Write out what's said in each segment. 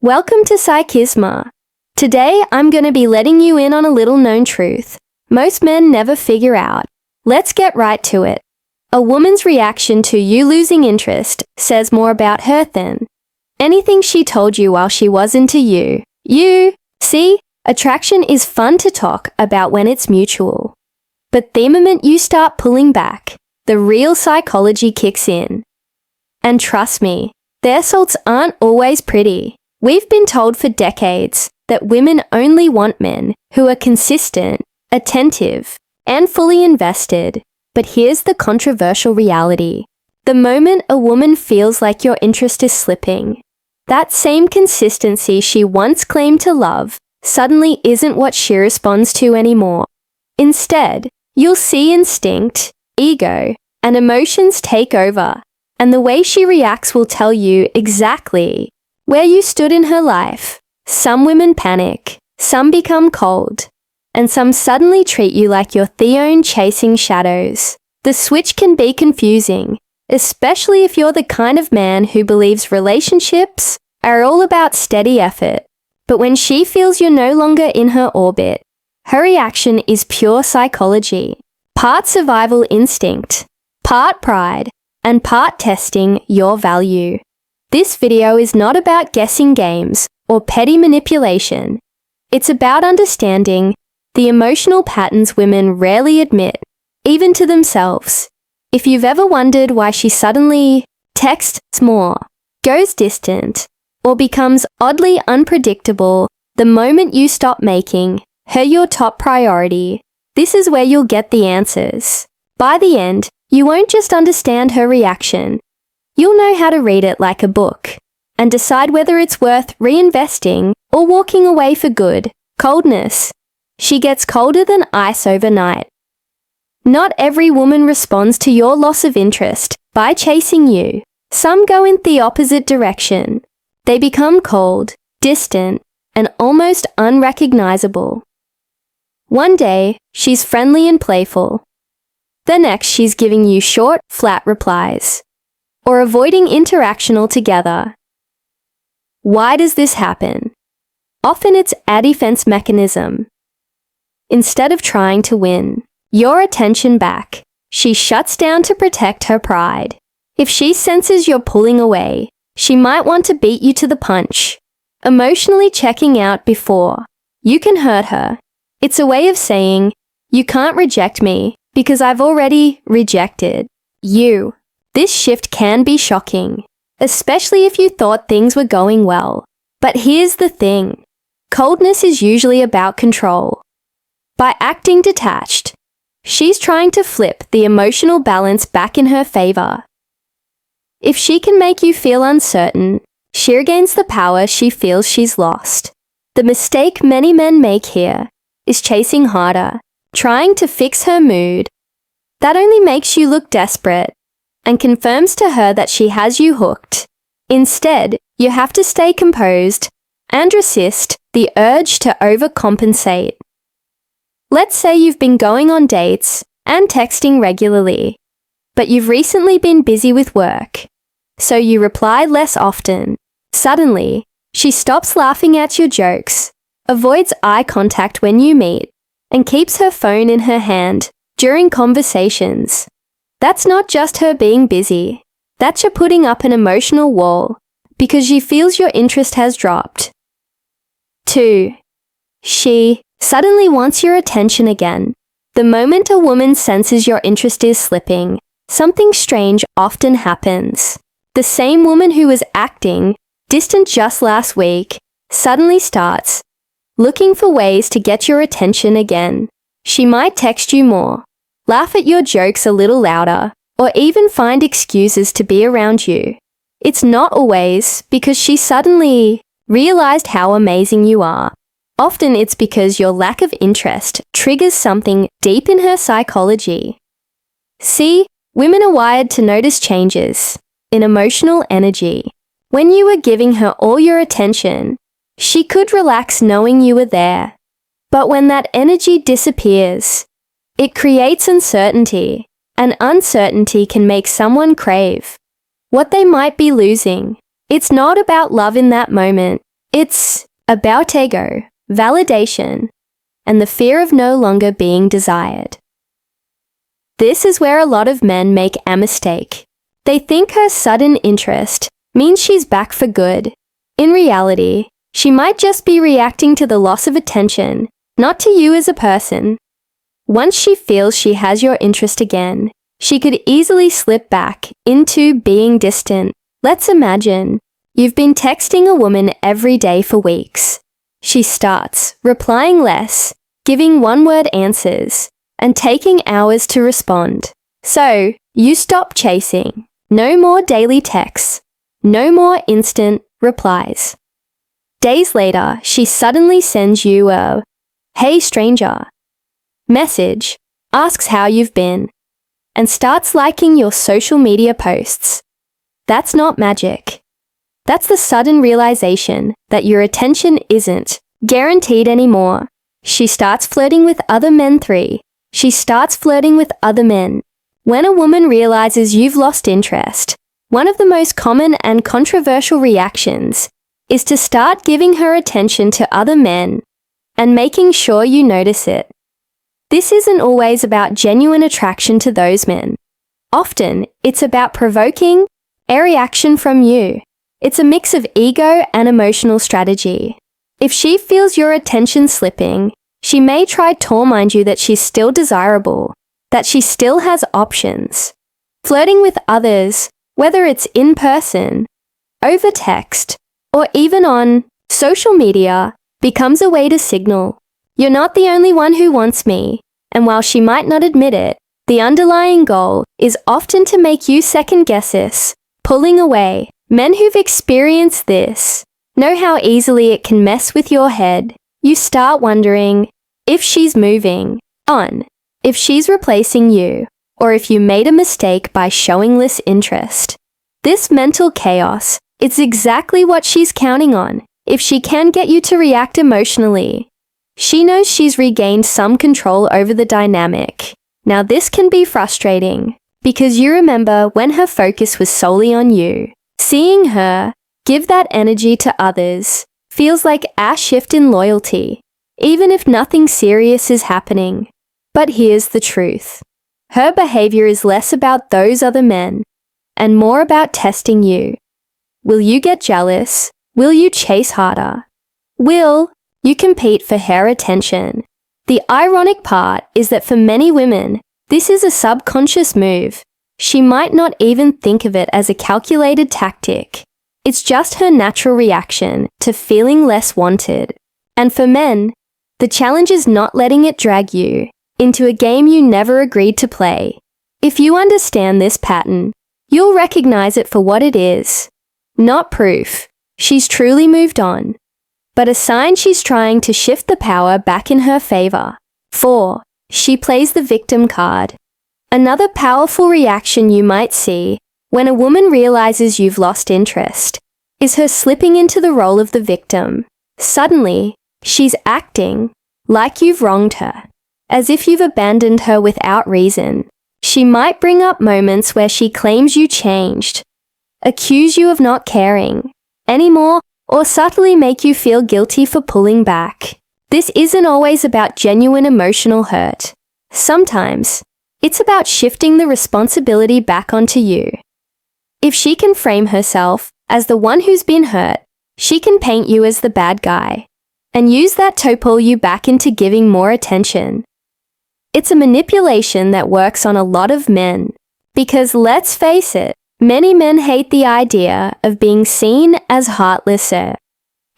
Welcome to Psychisma. Today, I'm going to be letting you in on a little known truth most men never figure out. Let's get right to it. A woman's reaction to you losing interest says more about her than anything she told you while she was into you. See, attraction is fun to talk about when it's mutual. But the moment you start pulling back, the real psychology kicks in. And trust me, their salts aren't always pretty. We've been told for decades that women only want men who are consistent, attentive, and fully invested. But here's the controversial reality. The moment a woman feels like your interest is slipping, that same consistency she once claimed to love suddenly isn't what she responds to anymore. Instead, you'll see instinct, ego, and emotions take over, and the way she reacts will tell you exactly where you stood in her life. Some women panic, some become cold, and some suddenly treat you like you're Theon chasing shadows. The switch can be confusing, especially if you're the kind of man who believes relationships are all about steady effort. But when she feels you're no longer in her orbit, her reaction is pure psychology. Part survival instinct, part pride, and part testing your value. This video is not about guessing games or petty manipulation. It's about understanding the emotional patterns women rarely admit, even to themselves. If you've ever wondered why she suddenly texts more, goes distant, or becomes oddly unpredictable the moment you stop making her your top priority, this is where you'll get the answers. By the end, you won't just understand her reaction. You'll know how to read it like a book and decide whether it's worth reinvesting or walking away for good. Coldness. She gets colder than ice overnight. Not every woman responds to your loss of interest by chasing you. Some go in the opposite direction. They become cold, distant, and almost unrecognizable. One day, she's friendly and playful. The next, she's giving you short, flat replies, or avoiding interaction altogether. Why does this happen? Often it's a defense mechanism. Instead of trying to win your attention back, she shuts down to protect her pride. If she senses you're pulling away, she might want to beat you to the punch, emotionally checking out before you can hurt her. It's a way of saying, you can't reject me because I've already rejected you. This shift can be shocking, especially if you thought things were going well. But here's the thing. Coldness is usually about control. By acting detached, she's trying to flip the emotional balance back in her favor. If she can make you feel uncertain, she regains the power she feels she's lost. The mistake many men make here is chasing harder, trying to fix her mood. That only makes you look desperate and confirms to her that she has you hooked. Instead, you have to stay composed and resist the urge to overcompensate. Let's say you've been going on dates and texting regularly, but you've recently been busy with work, so you reply less often. Suddenly, she stops laughing at your jokes, avoids eye contact when you meet, and keeps her phone in her hand during conversations. That's not just her being busy. That's you putting up an emotional wall because she feels your interest has dropped. 2. She suddenly wants your attention again. The moment a woman senses your interest is slipping, something strange often happens. The same woman who was acting distant just last week suddenly starts looking for ways to get your attention again. She might text you more, laugh at your jokes a little louder, or even find excuses to be around you. It's not always because she suddenly realized how amazing you are. Often it's because your lack of interest triggers something deep in her psychology. See, women are wired to notice changes in emotional energy. When you were giving her all your attention, she could relax knowing you were there. But when that energy disappears, it creates uncertainty, and uncertainty can make someone crave what they might be losing. It's not about love in that moment. It's about ego, validation, and the fear of no longer being desired. This is where a lot of men make a mistake. They think her sudden interest means she's back for good. In reality, she might just be reacting to the loss of attention, not to you as a person. Once she feels she has your interest again, she could easily slip back into being distant. Let's imagine you've been texting a woman every day for weeks. She starts replying less, giving one-word answers, and taking hours to respond. So, you stop chasing. No more daily texts. No more instant replies. Days later, she suddenly sends you a "Hey stranger" message, asks how you've been, and starts liking your social media posts. That's not magic. That's the sudden realization that your attention isn't guaranteed anymore. She starts flirting with other men. 3. She starts flirting with other men. When a woman realizes you've lost interest, one of the most common and controversial reactions is to start giving her attention to other men and making sure you notice it. This isn't always about genuine attraction to those men. Often, it's about provoking a reaction from you. It's a mix of ego and emotional strategy. If she feels your attention slipping, she may try to remind you that she's still desirable, that she still has options. Flirting with others, whether it's in person, over text, or even on social media, becomes a way to signal, "You're not the only one who wants me." And while she might not admit it, the underlying goal is often to make you second-guess this, pulling away. Men who've experienced this know how easily it can mess with your head. You start wondering if she's moving on, if she's replacing you, or if you made a mistake by showing less interest. This mental chaos, it's exactly what she's counting on. If she can get you to react emotionally, she knows she's regained some control over the dynamic. Now this can be frustrating, because you remember when her focus was solely on you. Seeing her give that energy to others feels like a shift in loyalty, even if nothing serious is happening. But here's the truth. Her behavior is less about those other men and more about testing you. Will you get jealous? Will you chase harder? Will you compete for her attention? The ironic part is that for many women, this is a subconscious move. She might not even think of it as a calculated tactic. It's just her natural reaction to feeling less wanted. And for men, the challenge is not letting it drag you into a game you never agreed to play. If you understand this pattern, you'll recognize it for what it is. Not proof she's truly moved on, but a sign she's trying to shift the power back in her favor. 4. She plays the victim card. Another powerful reaction you might see when a woman realizes you've lost interest is her slipping into the role of the victim. Suddenly, she's acting like you've wronged her, as if you've abandoned her without reason. She might bring up moments where she claims you changed, accuse you of not caring anymore, or subtly make you feel guilty for pulling back. This isn't always about genuine emotional hurt. Sometimes, it's about shifting the responsibility back onto you. If she can frame herself as the one who's been hurt, she can paint you as the bad guy and use that to pull you back into giving more attention. It's a manipulation that works on a lot of men, because let's face it, many men hate the idea of being seen as heartless or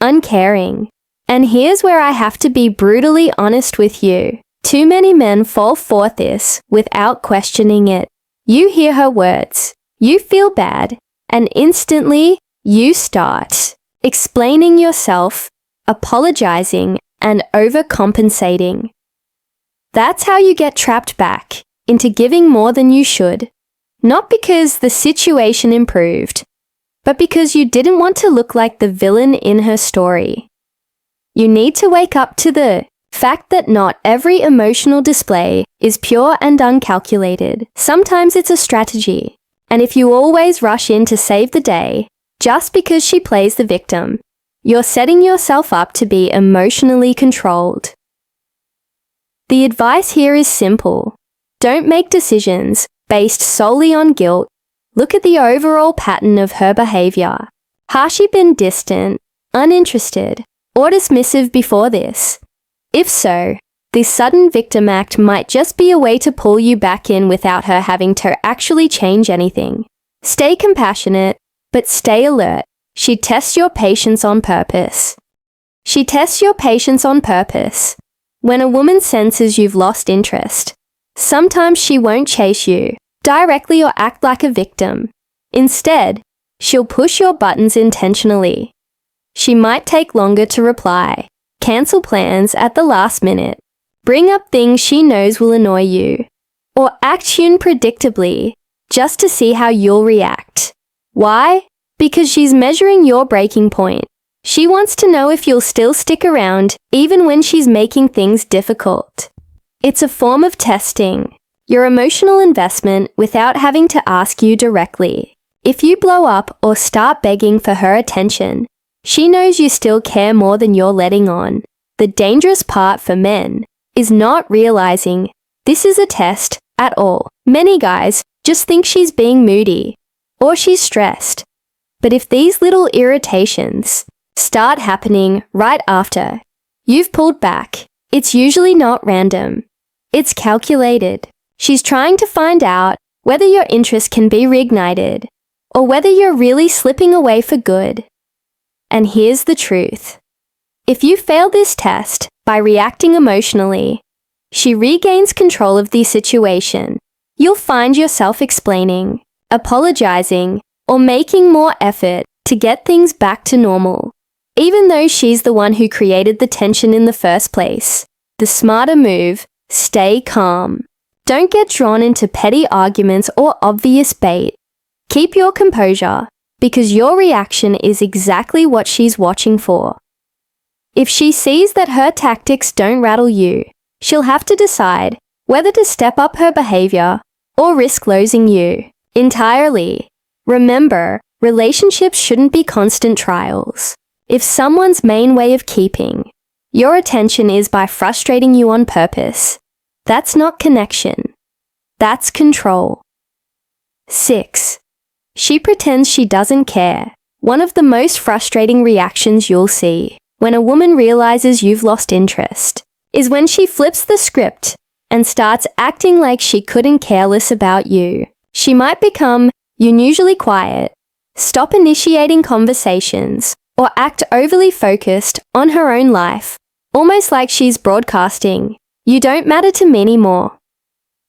uncaring. And here's where I have to be brutally honest with you. Too many men fall for this without questioning it. You hear her words, you feel bad, and instantly you start explaining yourself, apologizing, and overcompensating. That's how you get trapped back into giving more than you should. Not because the situation improved, but because you didn't want to look like the villain in her story. You need to wake up to the fact that not every emotional display is pure and uncalculated. Sometimes it's a strategy. And if you always rush in to save the day, just because she plays the victim, you're setting yourself up to be emotionally controlled. The advice here is simple. Don't make decisions based solely on guilt. Look at the overall pattern of her behavior. Has she been distant, uninterested, or dismissive before this? If so, this sudden victim act might just be a way to pull you back in without her having to actually change anything. Stay compassionate, but stay alert. She tests your patience on purpose. She tests your patience on purpose. When a woman senses you've lost interest, sometimes she won't chase you directly or act like a victim. Instead, she'll push your buttons intentionally. She might take longer to reply, cancel plans at the last minute, bring up things she knows will annoy you, or act unpredictably just to see how you'll react. Why? Because she's measuring your breaking point. She wants to know if you'll still stick around even when she's making things difficult. It's a form of testing your emotional investment without having to ask you directly. If you blow up or start begging for her attention, she knows you still care more than you're letting on. The dangerous part for men is not realizing this is a test at all. Many guys just think she's being moody or she's stressed. But if these little irritations start happening right after you've pulled back, it's usually not random. It's calculated. She's trying to find out whether your interest can be reignited or whether you're really slipping away for good. And here's the truth. If you fail this test by reacting emotionally, she regains control of the situation. You'll find yourself explaining, apologizing, or making more effort to get things back to normal, even though she's the one who created the tension in the first place. The smarter move, stay calm. Don't get drawn into petty arguments or obvious bait. Keep your composure, because your reaction is exactly what she's watching for. If she sees that her tactics don't rattle you, she'll have to decide whether to step up her behavior or risk losing you entirely. Remember, relationships shouldn't be constant trials. If someone's main way of keeping your attention is by frustrating you on purpose, that's not connection. That's control. 6. She pretends she doesn't care. One of the most frustrating reactions you'll see when a woman realizes you've lost interest is when she flips the script and starts acting like she couldn't care less about you. She might become unusually quiet, stop initiating conversations, or act overly focused on her own life, almost like she's broadcasting, "You don't matter to me anymore."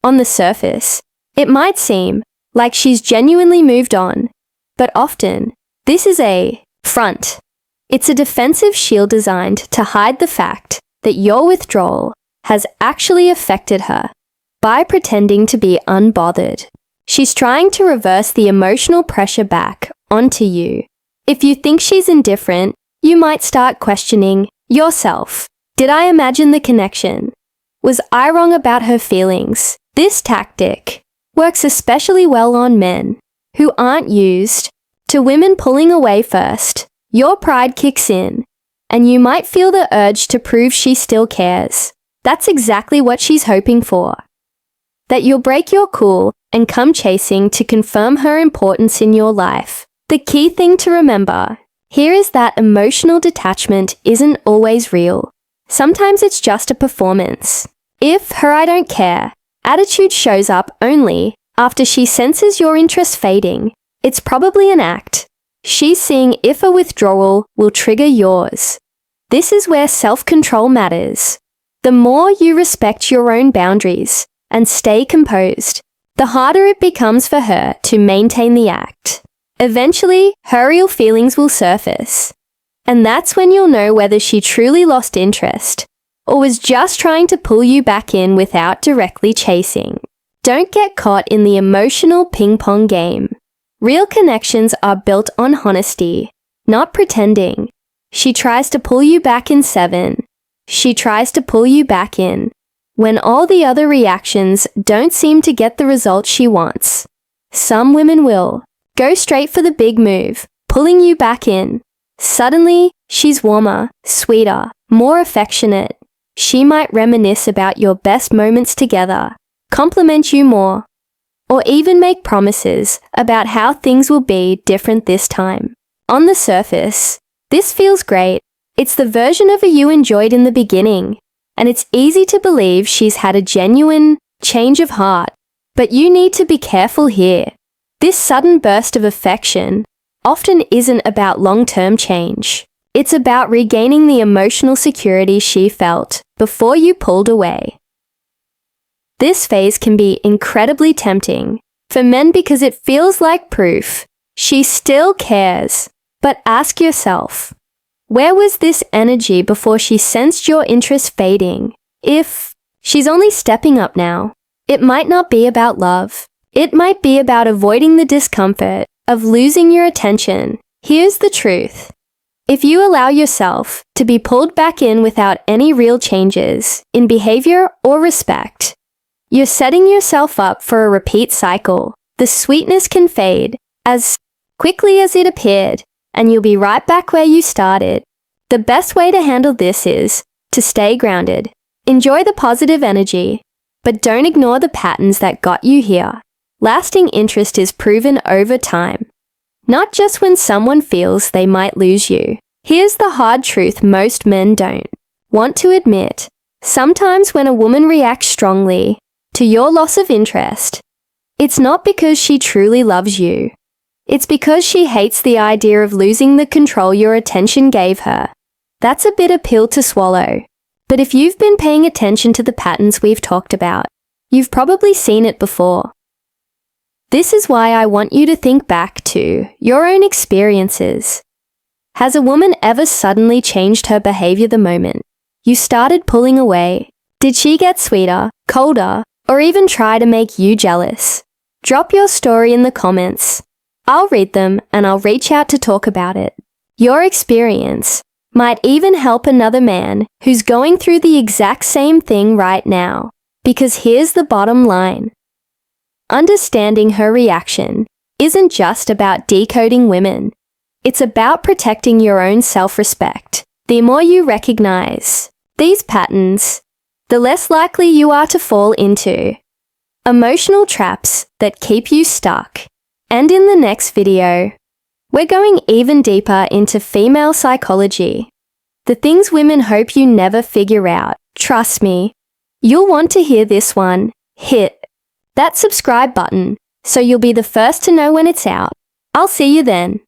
On the surface, it might seem like she's genuinely moved on, but often, this is a front. It's a defensive shield designed to hide the fact that your withdrawal has actually affected her. By pretending to be unbothered, she's trying to reverse the emotional pressure back onto you. If you think she's indifferent, you might start questioning yourself. Did I imagine the connection? Was I wrong about her feelings? This tactic works especially well on men who aren't used to women pulling away first. Your pride kicks in, and you might feel the urge to prove she still cares. That's exactly what she's hoping for. That you'll break your cool and come chasing to confirm her importance in your life. The key thing to remember here is that emotional detachment isn't always real. Sometimes it's just a performance. If her "I don't care" attitude shows up only after she senses your interest fading, it's probably an act. She's seeing if a withdrawal will trigger yours. This is where self-control matters. The more you respect your own boundaries and stay composed, the harder it becomes for her to maintain the act. Eventually, her real feelings will surface. And that's when you'll know whether she truly lost interest or was just trying to pull you back in without directly chasing. Don't get caught in the emotional ping-pong game. Real connections are built on honesty, not pretending. She tries to pull you back in 7. She tries to pull you back in when all the other reactions don't seem to get the result she wants. Some women will go straight for the big move, pulling you back in. Suddenly, She's warmer, sweeter, more affectionate. She might reminisce about your best moments together, compliment you more, or even make promises about how things will be different this time. On the surface, this feels great. It's the version of a you enjoyed in the beginning, and it's easy to believe she's had a genuine change of heart. But you need to be careful here. This sudden burst of affection often isn't about long-term change. It's about regaining the emotional security she felt before you pulled away. This phase can be incredibly tempting for men because it feels like proof she still cares. But ask yourself, where was this energy before she sensed your interest fading? If she's only stepping up now, it might not be about love. It might be about avoiding the discomfort of losing your attention. Here's the truth. If you allow yourself to be pulled back in without any real changes in behavior or respect, you're setting yourself up for a repeat cycle. The sweetness can fade as quickly as it appeared, and you'll be right back where you started. The best way to handle this is to stay grounded. Enjoy the positive energy, but don't ignore the patterns that got you here. Lasting interest is proven over time, not just when someone feels they might lose you. Here's the hard truth most men don't want to admit. Sometimes when a woman reacts strongly to your loss of interest, it's not because she truly loves you. It's because she hates the idea of losing the control your attention gave her. That's a bitter pill to swallow. But if you've been paying attention to the patterns we've talked about, you've probably seen it before. This is why I want you to think back to your own experiences. Has a woman ever suddenly changed her behavior the moment you started pulling away? Did she get sweeter, colder, or even try to make you jealous? Drop your story in the comments. I'll read them and I'll reach out to talk about it. Your experience might even help another man who's going through the exact same thing right now. Because here's the bottom line. Understanding her reaction isn't just about decoding women. It's about protecting your own self-respect. The more you recognize these patterns, the less likely you are to fall into emotional traps that keep you stuck. And in the next video, we're going even deeper into female psychology. The things women hope you never figure out. Trust me, you'll want to hear this one. Hit that subscribe button so you'll be the first to know when it's out. I'll see you then.